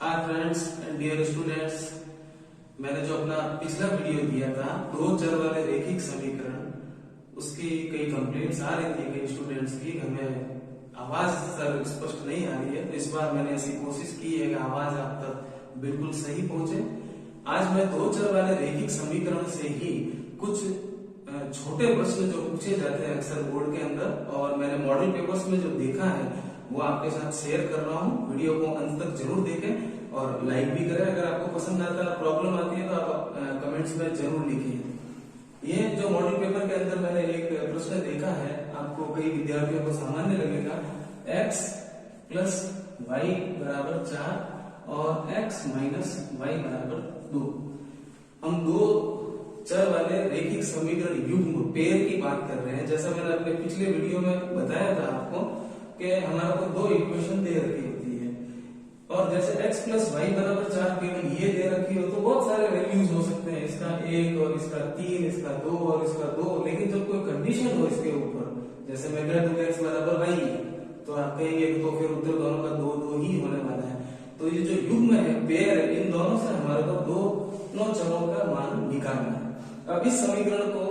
Hi friends and dear students, मैंने जो अपना पिछला वीडियो दिया था दो चर वाले रैखिक समीकरण, उसकी कई कंप्लेंट्स आ रही थी कई स्टूडेंट्स की, हमें आवाज सर स्पष्ट नहीं आ रही है। तो इस बार मैंने ऐसी कोशिश की है कि आवाज आप तक बिल्कुल सही पहुंचे। आज मैं दो चर वाले रैखिक समीकरण से ही कुछ छोटे प्रश्न जो पूछे जाते हैं अक्सर बोर्ड के अंदर, और मैंने मॉडल पेपर्स में जो देखा है वो आपके साथ शेयर कर रहा हूँ। वीडियो को अंत तक जरूर देखें और लाइक भी करें। अगर आपको पसंद आता है, प्रॉब्लम आती है तो आप कमेंट्स में जरूर लिखिए। ये जो मॉडल पेपर के अंदर मैंने एक प्रश्न देखा है, आपको कई विद्यार्थियों को सामान्य लगेगा। x प्लस वाई बराबर 4 और x माइनस वाई बराबर 2। हम दो चर वाले रैखिक समीकरण युग्म पेयर की बात कर रहे हैं। जैसा मैंने अपने पिछले वीडियो में बताया था आपको कि हमारा को दो इक्वेशन दे रखी होती है, और जैसे x प्लस वाई बराबर 4 केवल ये दे रखी हो तो बहुत सारे वैल्यूज हो सकते हैं, इसका 1 और इसका 3, इसका 2 और इसका 2। लेकिन जब कोई कंडीशन हो इसके ऊपर, जैसे मैं कह दूं x बराबर वाई, तो आप कहेंगे तो फिर उत्तर दोनों का 2 2 ही होने वाला है। तो ये जो युग्म है, पेयर है, इन दोनों से हमारे को दोनों चरों का मान निकालना है। अब इस समीकरण को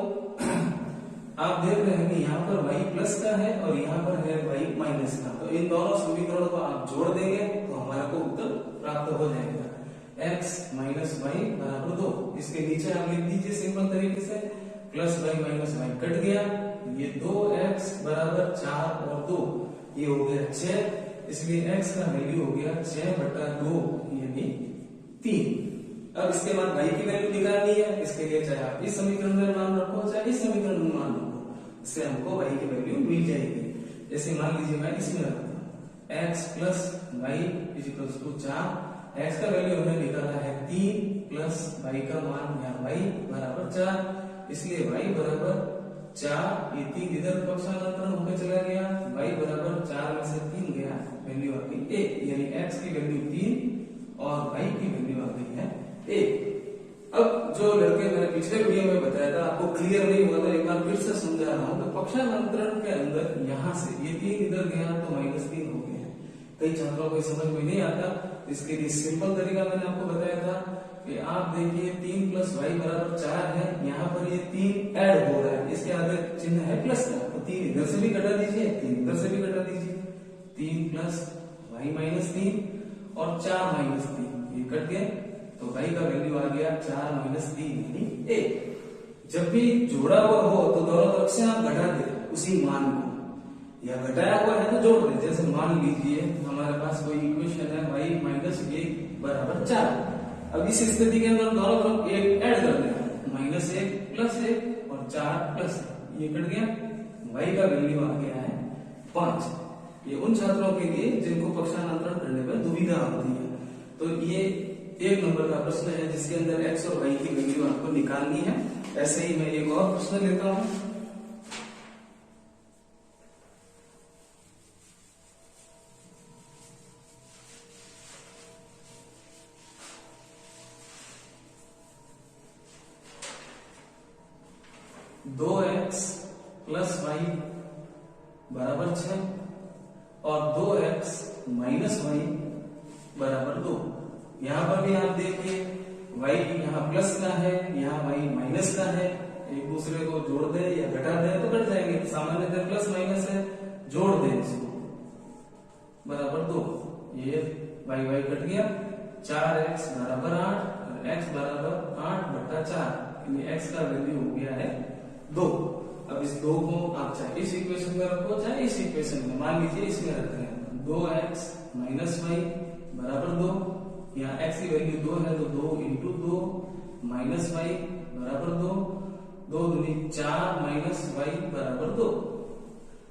आप देख रहे हैं कि यहाँ पर y प्लस का है और यहाँ पर है y माइनस का। तो इन दोनों समीकरणों को आप जोड़ देंगे तो हमारा को उत्तर प्राप्त हो जाएगा। x माइनस वाई बराबर 2। इसके नीचे आप लिख दीजिए सिंपल तरीके से, plus Y minus Y cut गया, ये 2x बराबर 4 और 2, ये हो गया 6। इसलिए x का वैल्यू हो गया 6/2 यानी 3। अब इसके बाद y की वैल्यू निकालनी है। इसके लिए चाहे आप इस समीकरण में मान रखो चाहे इस समीकरण में मान रखो, इससे हमको y की वैल्यू मिल जाएगी। जैसे मान लीजिए मैं इसमें रखता हूं x plus Y equals to 4। x का वैल्यू हमने निकाला है 3 प्लस y का मान यहाँ y बराबर 4, इसलिए y बराबर 4। ये 3 इधर पक्षांतरण होकर चला गया, y बराबर 4 में से 3 गया, वैल्यू आ गई 1। यानी x की वैल्यू 3 और y की वैल्यू आ गई है 1। अब जो लड़के मैंने पिछले वीडियो में बताया था, आपको क्लियर नहीं हुआ तो एक बार फिर से समझा रहा हूं। तो पक्षांतरण के अंदर यहाँ से ये 3 इधर गया तो -3 हो गया है। कई छात्रों को समझ में नहीं आता, इसके लिए सिंपल तरीका मैंने आपको बताया था कि आप देखिए 3 प्लस वाई बराबर 4 है, यहाँ पर ये 3 ऐड हो रहा है, इसके आगे चिन्ह है प्लस का, तो 3 इधर से भी घटा दीजिए, 3 इधर से भी घटा दीजिए। 3 प्लस वाई माइनस 3 और 4 माइनस 3, ये कट गए, तो y का वैल्यू आ गया 4 माइनस 3 यानी 1। जब भी जोड़ा हुआ हो तो दोनों तरफ से आप घटा दे उसी मान को, या घटाया हुआ है तो जोड़ दे। जैसे मान लीजिए हमारे पास कोई इक्वेशन है y माइनस 1 बराबर 4। अब इस स्थिति के अंदर दोनों तरफ 1 ऐड कर देना, -1 प्लस 1 और 4 प्लस 1, ये कट गया, y का वैल्यू आ गया है 5। ये उन छात्रों के लिए जिनको पक्षांतरण करने में दुविधा होती है। तो ये 1 नंबर का प्रश्न है जिसके अंदर x और y की वैल्यू आपको निकालनी है। ऐसे ही मैं एक और प्रश्न लेता हूं। दो x प्लस वाई बराबर 6 और 2x माइनस वाई बराबर 2। यहाँ पर भी आप देखिए y यहाँ प्लस का है, यहाँ y माइनस का है, एक दूसरे को जोड़ दे या घटा दे तो घट जाएंगे। सामान्यतः प्लस माइनस है, जोड़ दे इसको, बराबर 2, ये y कट गया, 4x बराबर 8 और x बराबर 8/4, यानी x का वैल्यू हो गया है 2। अब इस 2 को आप चाहे इस इक्वेशन में रखो चाहे इस इक्वेशन में, मान लीजिए इसमें रख रहे हैं 2x माइनस वाई बराबर 2, यहाँ x की वैल्यू 2 है तो 2 इंटू 2 माइनस वाई बराबर 2, 2 दूनी 4 माइनस वाई बराबर 2।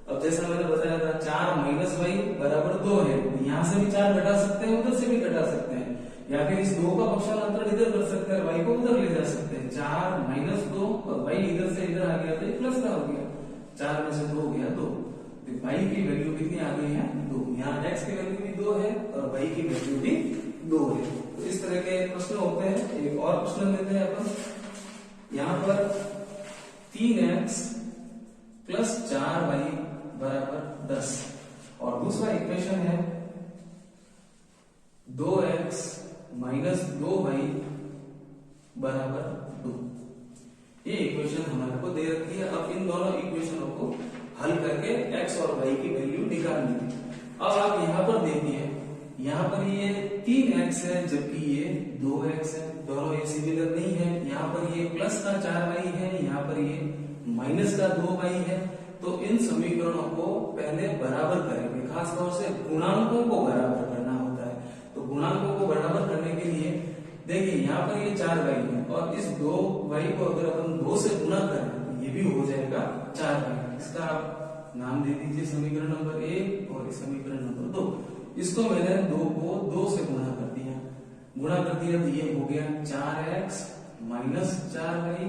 अब जैसा मैंने बताया था 4 माइनस वाई बराबर 2 है, यहाँ से भी 4 घटा सकते हैं, उधर से भी घटा सकते हैं, या फिर इस 2 का पक्षांतरण इधर कर सकते हैं, y को उधर ले जा सकते हैं। 4 माइनस 2 और y इधर से इधर आ गया तो प्लस का हो गया, 4 में से 2 हो गया 2, तो y की वैल्यू कितनी आ गई है 2। यहाँ x की वैल्यू भी 2 है और y की वैल्यू भी 2 है। तो इस तरह के प्रश्न होते हैं। एक और प्रश्न लेते हैं अपन। यहाँ पर 3x प्लस 4y बराबर 10 और दूसरा इक्वेशन है 2x माइनस 2y बराबर 2। ये इक्वेशन हमारे को दे रखी है। अब इन दोनों इक्वेशनों को हल करके x और y की वैल्यू निकालनी है। अब आप यहाँ पर देखिए, यहाँ पर ये 3x है जबकि ये 2x है, दोनों ये सिमिलर नहीं है। यहाँ पर ये प्लस का 4y है, यहाँ पर ये माइनस का 2y है। तो इन समीकरणों को पहले बराबर करेंगे, खासतौर से गुणांकों को बराबर करना होता है। तो गुणांकों को बराबर करने के लिए देखिए, यहाँ पर ये 4y है और इस 2y को अगर अपन 2 से गुणा करें तो ये भी हो जाएगा 4y। इसका आप नाम दे दीजिए समीकरण नंबर 1 और समीकरण नंबर 2। इसको मैंने 2 को 2 से गुणा कर दिया तो ये हो गया 4x माइनस 4y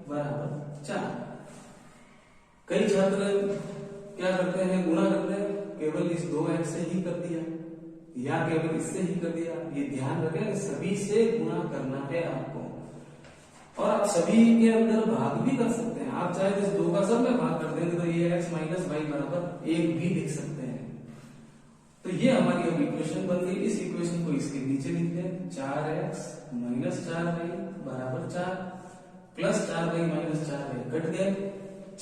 बराबर 4। कई छात्र क्या करते हैं, गुणा करते हैं, केवल इस 2x से ही कर दिया या केवल इससे ही कर दिया। ये ध्यान रखें, सभी से गुणा करना है आपको। और आप सभी के अंदर भाग भी कर सकते हैं। आप चाहे तो इस 2 का सब में भाग कर देंगे तो ये x माइनस वाई बराबर 1 भी लिख सकते हैं। तो ये हमारी अब इक्वेशन बन गई। इस इक्वेशन को इसके नीचे लिख दें, 4x माइनस 4y बराबर 4 plus 4y minus 4y cut गए,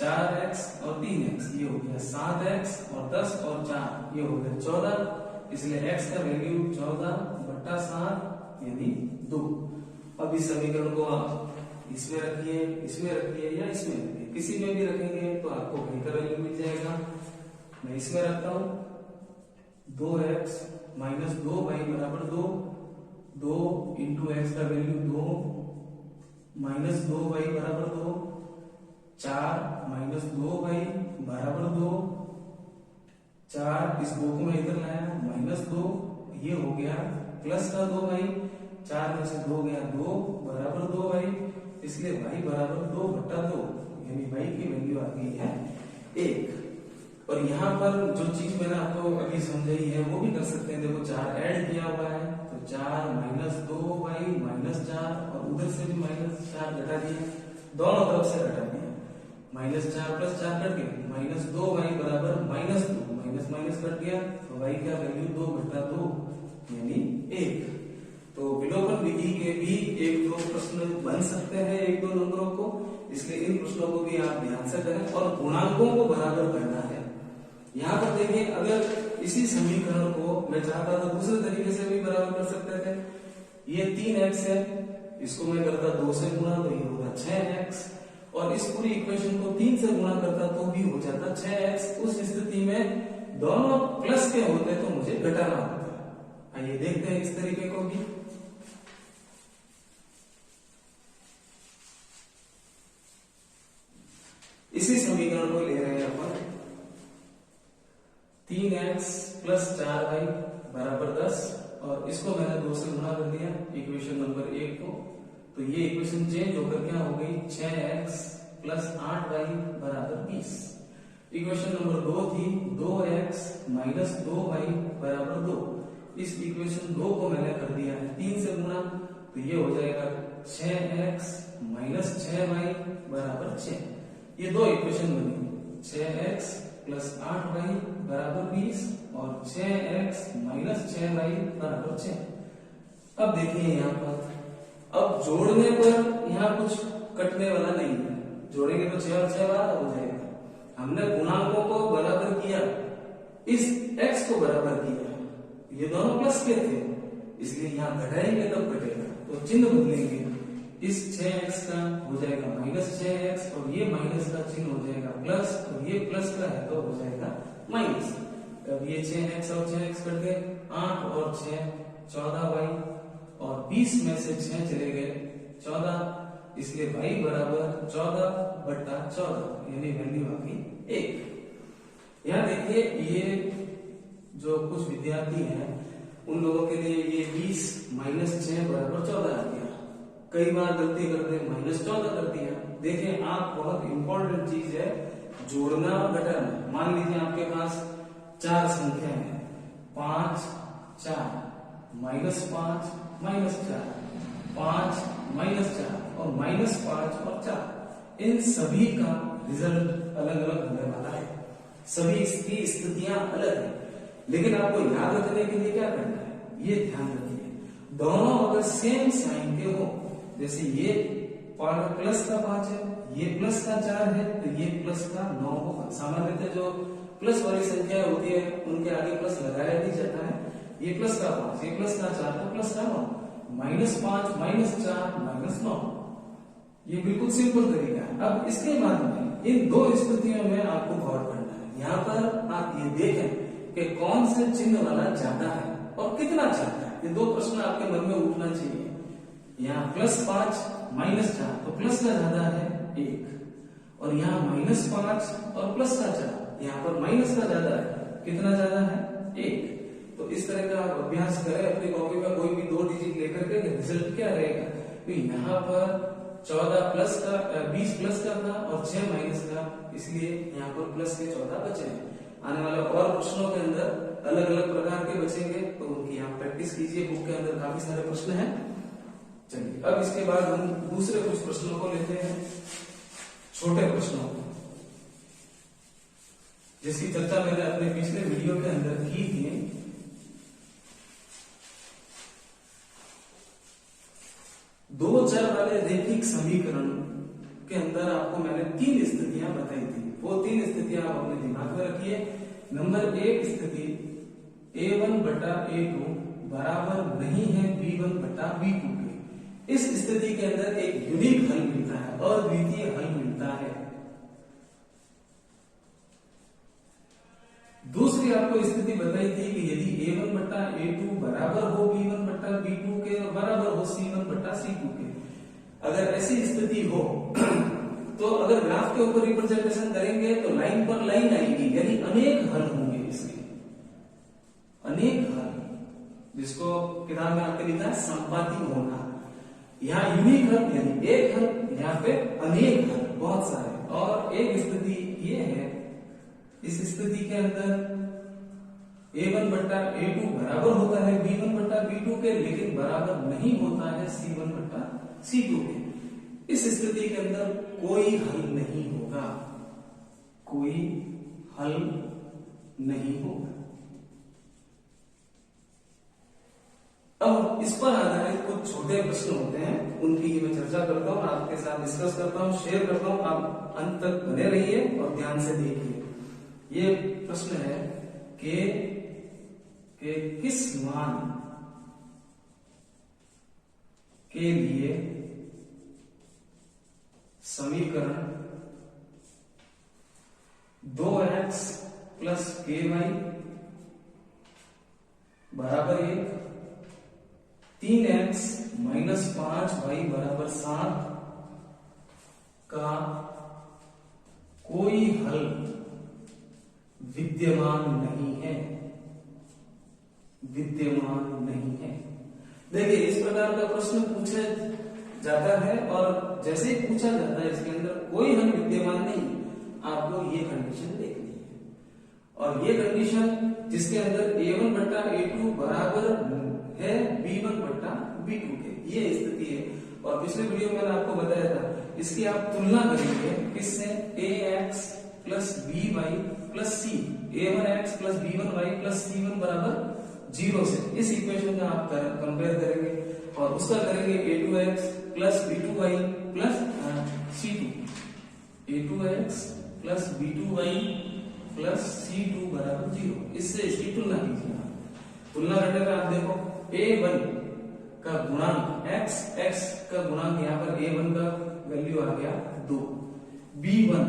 4x और 3x ये हो गया 7x और 10 और 4 ये हो गया 14। इसलिए x का वैल्यू 14/7 यानी 2। अब इस समीकरण को आप इसमें रखिए या इसमें रखिए, किसी में भी रखेंगे तो आपको वही का वैल्यू मिल जाएगा। मैं इसमें रखता हूं, 2x माइनस 2y बराबर 2 इंटू एक्स का वैल्यू 2 माइनस 2y बराबर 2, 4 माइनस 2y बराबर 2, 4 इस 2 को मैं इधर लाया माइनस 2, ये हो गया प्लस का 2y, 4 में से 2 गया 2 बराबर 2y, इसलिए y बराबर 2/2 यानी y की वैल्यू आ गई है 1। और यहाँ पर जो चीज मैंने आपको अभी समझाई है वो भी कर सकते हैं। देखो 4 ऐड किया हुआ है तो 4 माइनस 2y माइनस 4 और उधर से भी माइनस 4 घटा दिया, दोनों तरफ से घटा दिया, माइनस 4 प्लस 4 कट गया, माइनस 2y बराबर माइनस 2, माइनस माइनस कट गया तो y का वैल्यू 2/2 यानी 1। तो विलोपन विधि के भी 1-2 प्रश्न बन सकते हैं 1-2 नंबरों को, इसलिए इन प्रश्नों को भी आप ध्यान से करें और गुणांकों को बराबर करना है। यहाँ पर देखिए, अगर इसी समीकरण को मैं चाहता था दूसरे तरीके से भी बराबर कर सकते थे। ये 3x है, इसको मैं करता 2 से गुणा तो ये होगा 6x, और इस पूरी इक्वेशन को 3 से गुणा करता तो भी हो जाता 6x। उस स्थिति में दोनों प्लस के होते तो मुझे घटाना होता। आइए देखते हैं इस तरीके को भी। इसी समीकरण को ले रहे हैं अपन, 3x प्लस 4y बराबर 10 और इसको मैंने 2 से गुणा कर दिया इक्वेशन नंबर 1 को, तो ये इक्वेशन चेंज होकर क्या हो गई 6x प्लस 8y बराबर 20। इक्वेशन नंबर 2 थी 2x माइनस 2y बराबर 2। इस इक्वेशन 2 को मैंने कर दिया है 3 से गुणा तो ये हो जाएगा 6x माइनस 6y बराबर 6। ये 2 इक्वेशन बनी, 6x प्लस 8y बराबर 20 और 6x माइनस 6y बराबर 6। अब देखिए यहाँ पर, अब जोड़ने पर यहाँ कुछ कटने वाला नहीं है, जोड़ेंगे तो 6 और 6 बार हो जाएगा। हमने गुणांकों को बराबर किया, इस x को बराबर किया, ये दोनों प्लस के थे, इसलिए यहाँ घटाएंगे तब कटेगा, तो चिन्ह बदलेंगे, इस 6x का हो जाएगा माइनस 6x और ये माइनस का चिन्ह हो जाएगा प्लस, और ये प्लस का है तो हो जाएगा माइनस। अब ये 6x और 6x कट गए, 8 और 6 14y और 20 में से 6 चले गए 14, इसलिए y बराबर 14/14 यानी वैल्यू आ गई 1। यहाँ देखिए, ये जो कुछ विद्यार्थी हैं उन लोगों के लिए ये 20 माइनस 6 बराबर 14 आ गया। कई बार गलती करते माइनस 14 कर दिया। देखिए, आप बहुत इंपॉर्टेंट चीज है जोड़ना और घटाना। मान लीजिए आपके पास 4 संख्या है, 5 4 माइनस 5 माइनस 4 5 माइनस 4 और माइनस 5 और 4, इन सभी का रिजल्ट अलग अलग होने वाला है, सभी की स्थितियां अलग है। लेकिन आपको याद रखने के लिए क्या करना है, ये ध्यान रखिए, दोनों अगर सेम साइन के हो, जैसे ये प्लस का 5 है, ये प्लस का 4 है, तो ये प्लस का 9 होगा। सामान्यतः जो प्लस वाली संख्या होती है उनके आगे प्लस लगाया नहीं जाता है। ये प्लस का 5, ये प्लस का 4, तो प्लस का 9, -5 -4 -9। ये बिल्कुल सिंपल तरीका है। अब इसके बाद में इन दो स्थितियों में आपको गौर करना है। यहाँ पर आप ये देखें कि कौन से चिन्ह वाला ज्यादा है और कितना ज्यादा है। ये दो प्रश्न आपके मन में उठना चाहिए। यहाँ +5 -4, तो प्लस का ज्यादा है 1, और यहाँ -5 और प्लस का 4, यहाँ पर माइनस का ज्यादा है। कितना ज्यादा है? 1। तो इस तरह का आप अभ्यास करें अपनी कॉपी में, कोई भी 2 डिजिट लेकर के रिजल्ट क्या रहेगा। तो यहाँ पर 14 प्लस का 20 प्लस का था और 6 माइनस का, इसलिए यहाँ पर प्लस के 14 बचे हैं। आने वाले और प्रश्नों के अंदर अलग अलग प्रकार के बचेंगे, तो उनकी आप प्रैक्टिस कीजिए। बुक के अंदर काफी सारे प्रश्न हैं। चलिए अब इसके बाद हम दूसरे कुछ प्रश्नों को लेते हैं, छोटे प्रश्नों को, जिसकी चर्चा मैंने अपने पिछले वीडियो के अंदर की थी। दो चर वाले रैखिक समीकरण के अंदर आपको मैंने 3 स्थितियां बताई थी। वो 3 स्थितियां आप अपने दिमाग में रखिए। नंबर 1 स्थिति, a1 बटा a2 बराबर नहीं है b1 बटा b2 के। इस स्थिति के अंदर एक यूनिक हल मिलता है, अद्वितीय हल मिलता है। दूसरी आपको स्थिति बताई थी कि यदि a1 बटा a2 बराबर हो b1 बटा b2 के और बराबर हो c1 बटा c2 के। अगर ऐसी स्थिति हो तो अगर ग्राफ के ऊपर रिप्रेजेंटेशन करेंगे तो लाइन पर लाइन आएगी, यानी अनेक हल होंगे इसके, अनेक हल, जिसको किताब में आपके लिखा है संपाती होना। यहाँ यूनिक हल यानी एक हल, यहाँ पे अनेक हल, बहुत सारे। और एक स्थिति ये है, इस स्थिति के अंदर a1 बटा a2 बराबर होता है b1 बटा b2 के, लेकिन बराबर नहीं होता है c1 बटा c2 के। इस स्थिति के अंदर कोई हल नहीं होगा, कोई हल नहीं होगा। अब इस पर आधारित कुछ छोटे प्रश्न होते हैं, उनकी मैं चर्चा करता हूं, आपके साथ डिस्कस करता हूं, शेयर करता हूं। आप अंत तक बने रहिए और ध्यान से देखिए। ये प्रश्न है कि किस मान के लिए समीकरण 2x प्लस ky बराबर 1, 3x माइनस 5y बराबर 7 का कोई हल विद्यमान नहीं है, विद्यमान नहीं है। देखिए इस प्रकार का प्रश्न पूछा जाता है और जैसे ही पूछा जाता है इसके अंदर कोई हल विद्यमान नहीं, आपको ये कंडीशन देखनी है। और ये कंडीशन जिसके अंदर a1 बटा a2 बराबर है b1 बटा b2 के, ये स्थिति है। और पिछले वीडियो में मैंने आपको बताया था, इसकी आप तुलना करेंगे किससे, ax plus by plus c, a1x plus b1y plus c1 बराबर 0 से। इस इक्वेशन का आप कंपेयर करेंगे और उसका करेंगे a2x plus b2y plus c2, a2x plus b2y plus c2 बराबर 0। इससे इसकी तुलना कीजिए। तुलना करने पर आप देखो a1 का गुणांक x का गुणांक, यहाँ पर a1 का वैल्यू आ गया 2, b1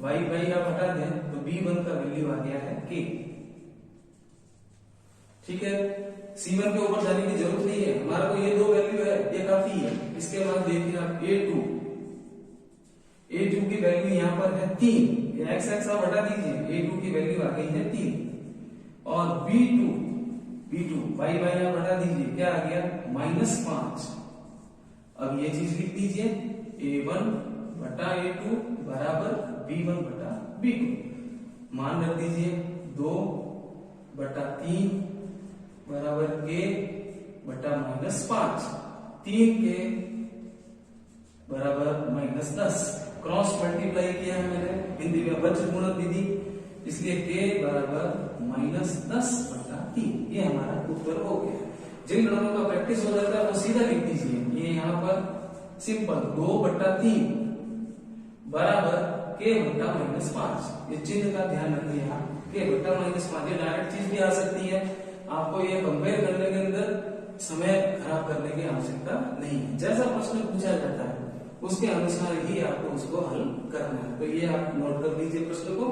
y आप हटा दें तो b1 का वैल्यू आ गया है k। ठीक है, c1 के ऊपर जाने की जरूरत नहीं है, हमारा को ये 2 वैल्यू है, ये काफी है। इसके बाद देखिए आप a2 की वैल्यू यहाँ पर है 3, x आप हटा दीजिए, a2 की वैल्यू आ गई है 3। और b2 y आप हटा दीजिए, क्या आ गया -5। अब ये चीज लिख दीजिए, a1 बटा a2 बराबर b1 बटा b2। मान रख दीजिए 2 बटा 3 बराबर k बटा -5, 3k बराबर -10। क्रॉस मल्टीप्लाई किया है मैंने हिंदी में वज्र गुणक विधि, इसलिए k बराबर -10 बटा 3। ये हमारा उत्तर हो गया। जिन गणों का प्रैक्टिस हो जाता है वो सीधा लिख दीजिए, ये यहाँ पर सिंपल 2/3 बराबर k/-5। ये चिन्ह का ध्यान रखिए यहाँ, k/-5 ये डायरेक्ट चीज भी आ सकती है, आपको ये कंपेयर करने के अंदर समय खराब करने की आवश्यकता नहीं है। जैसा प्रश्न पूछा जाता है उसके अनुसार ही आपको उसको हल करना है। तो ये आप नोट कर लीजिए प्रश्न को।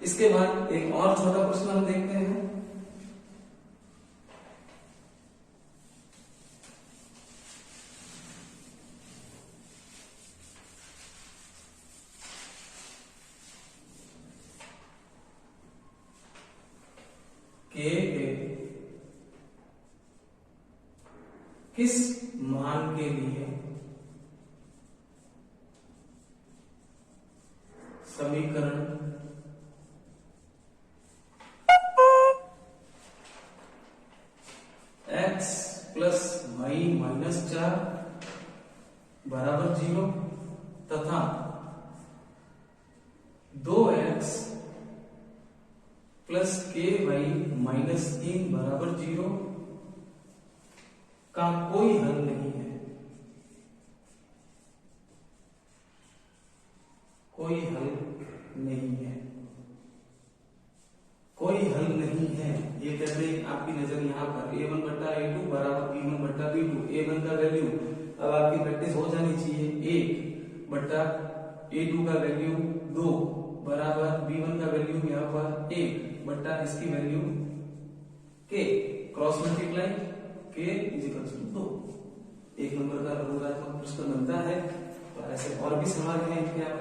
इसके बाद एक और छोटा प्रश्न हम देखते हैं। के किस मान के लिए समीकरण x प्लस y माइनस 4 बराबर 0 तथा 2x प्लस ky माइनस 3 बराबर 0 का कोई हल नहीं है, कोई हल नहीं है, कोई हल नहीं है। ये कहते हैं आपकी नजर यहाँ पर a1/a2 बराबर b1/b2, a1 का वैल्यू अब आपकी प्रैक्टिस हो जानी चाहिए 1/a2 का वैल्यू 2 बराबर b1 का वैल्यू यहाँ पर 1 बट्टा इसकी value k, cross multiply k = 2। एक नंबर का लघुगणक प्रश्न बनता है। तो ऐसे और भी सवाल हैं इनके आप